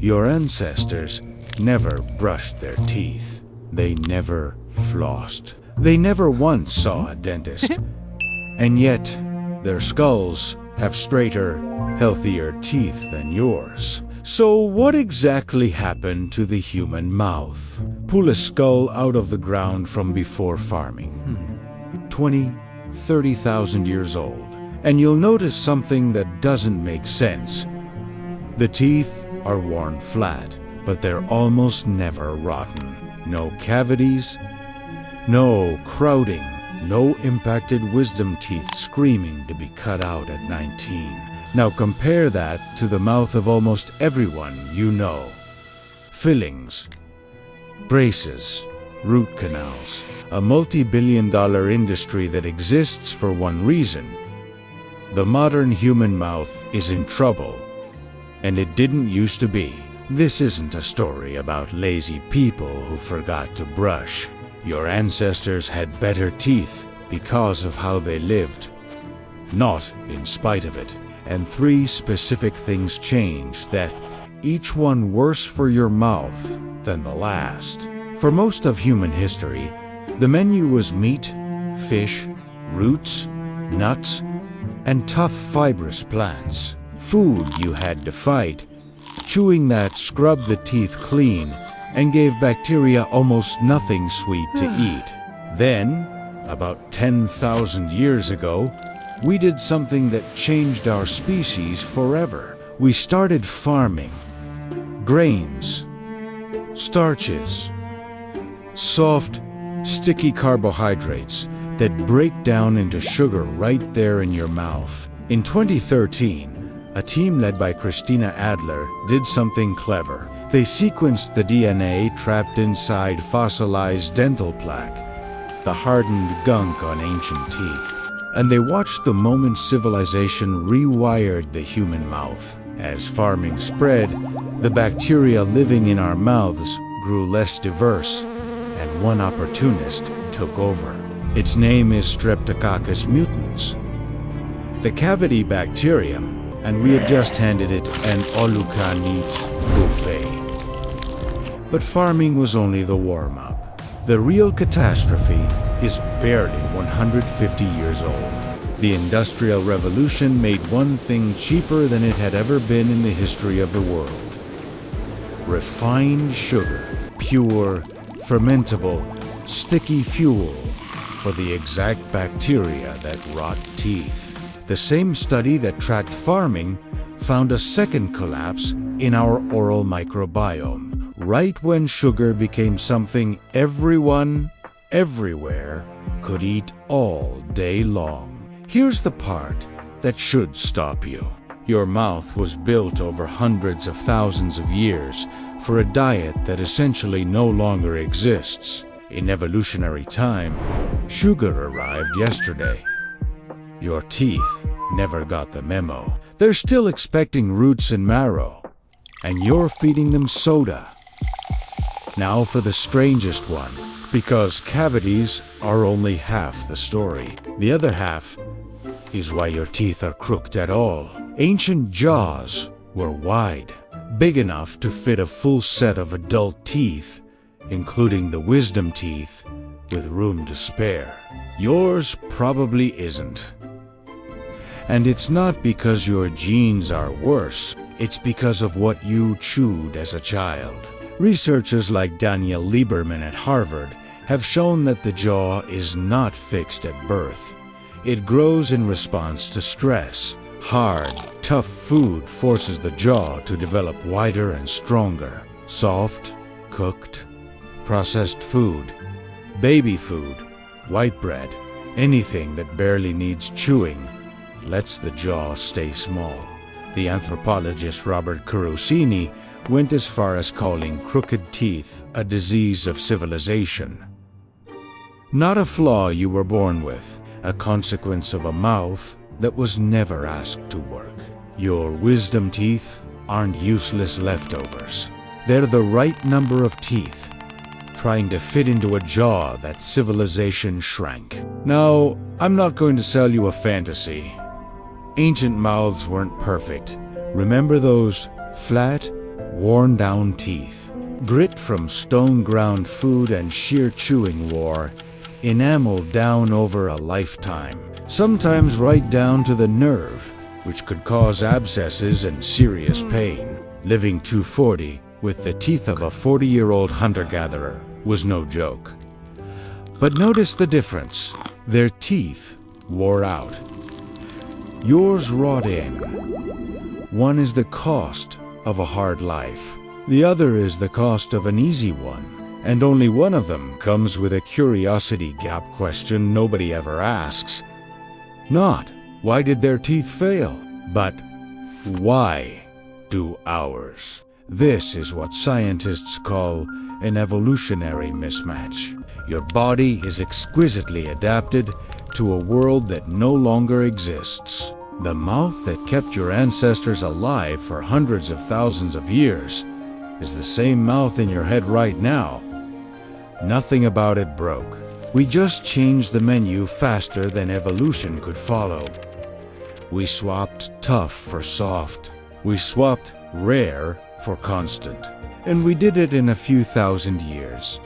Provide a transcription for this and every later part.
Your ancestors never brushed their teeth. They never flossed. They never once saw a dentist. And yet, their skulls have straighter, healthier teeth than yours. So what exactly happened to the human mouth? Pull a skull out of the ground from before farming. 20, 30,000 years old. And you'll notice something that doesn't make sense. The teeth are worn flat, but they're almost never rotten. No cavities, no crowding, no impacted wisdom teeth screaming to be cut out at 19. Now compare that to the mouth of almost everyone you know. Fillings, braces, root canals, a multi-billion-dollar industry that exists for one reason. The modern human mouth is in trouble, and it didn't used to be. This isn't a story about lazy people who forgot to brush. Your ancestors had better teeth because of how they lived, not in spite of it. And 3 specific things changed that, each one worse for your mouth than the last. For most of human history, the menu was meat, fish, roots, nuts, and tough fibrous plants. Food you had to fight, chewing that scrubbed the teeth clean and gave bacteria almost nothing sweet to eat. Then, about 10,000 years ago, we did something that changed our species forever. We started farming grains, starches, soft, sticky carbohydrates that break down into sugar right there in your mouth. In 2013, a team led by Christina Adler did something clever. They sequenced the DNA trapped inside fossilized dental plaque, the hardened gunk on ancient teeth. And they watched the moment civilization rewired the human mouth. As farming spread, the bacteria living in our mouths grew less diverse, and one opportunist took over. Its name is Streptococcus mutans, the cavity bacterium, and we have just handed it an all-you-can-eat buffet. But farming was only the warm-up. The real catastrophe is barely 150 years old. The Industrial Revolution made one thing cheaper than it had ever been in the history of the world. Refined sugar, pure, fermentable, sticky fuel for the exact bacteria that rot teeth. The same study that tracked farming found a second collapse in our oral microbiome. Right when sugar became something everyone, everywhere, could eat all day long. Here's the part that should stop you. Your mouth was built over hundreds of thousands of years for a diet that essentially no longer exists. In evolutionary time, sugar arrived yesterday. Your teeth never got the memo. They're still expecting roots and marrow, and you're feeding them soda. Now for the strangest one, because cavities are only half the story. The other half is why your teeth are crooked at all. Ancient jaws were wide, big enough to fit a full set of adult teeth, including the wisdom teeth, with room to spare. Yours probably isn't. And it's not because your genes are worse, it's because of what you chewed as a child. Researchers like Daniel Lieberman at Harvard have shown that the jaw is not fixed at birth. It grows in response to stress. Hard, tough food forces the jaw to develop wider and stronger. Soft, cooked, processed food, baby food, white bread, anything that barely needs chewing lets the jaw stay small. The anthropologist Robert Carosini went as far as calling crooked teeth a disease of civilization. Not a flaw you were born with, a consequence of a mouth that was never asked to work. Your wisdom teeth aren't useless leftovers. They're the right number of teeth, trying to fit into a jaw that civilization shrank. Now, I'm not going to sell you a fantasy. Ancient mouths weren't perfect. Remember those flat, worn-down teeth, grit from stone-ground food and sheer chewing wore, enameled down over a lifetime, sometimes right down to the nerve, which could cause abscesses and serious pain. Living to 40 with the teeth of a 40-year-old hunter-gatherer was no joke. But notice the difference. Their teeth wore out. Yours rot in. One is the cost of a hard life. The other is the cost of an easy one. And only one of them comes with a curiosity gap question nobody ever asks. Not, why did their teeth fail? But, why do ours? This is what scientists call an evolutionary mismatch. Your body is exquisitely adapted to a world that no longer exists. The mouth that kept your ancestors alive for hundreds of thousands of years is the same mouth in your head right now. Nothing about it broke. We just changed the menu faster than evolution could follow. We swapped tough for soft. We swapped rare for constant. And we did it in a few thousand years.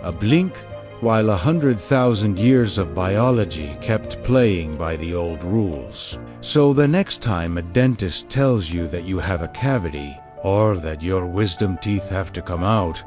A blink, while 100,000 years of biology kept playing by the old rules. So the next time a dentist tells you that you have a cavity, or that your wisdom teeth have to come out,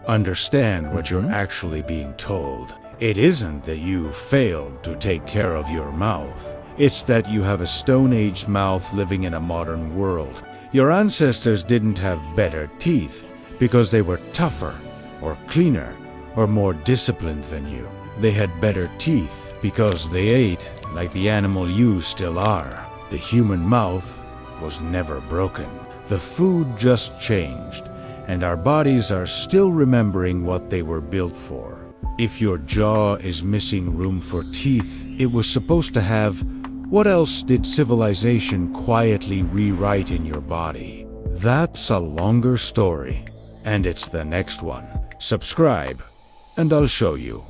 understand what you're actually being told. It isn't that you failed to take care of your mouth. It's that you have a stone-aged mouth living in a modern world. Your ancestors didn't have better teeth because they were tougher, or cleaner, or more disciplined than you. They had better teeth because they ate like the animal you still are. The human mouth was never broken. The food just changed, and our bodies are still remembering what they were built for. If your jaw is missing room for teeth it was supposed to have, what else did civilization quietly rewrite in your body? That's a longer story, and it's the next one. Subscribe, and I'll show you.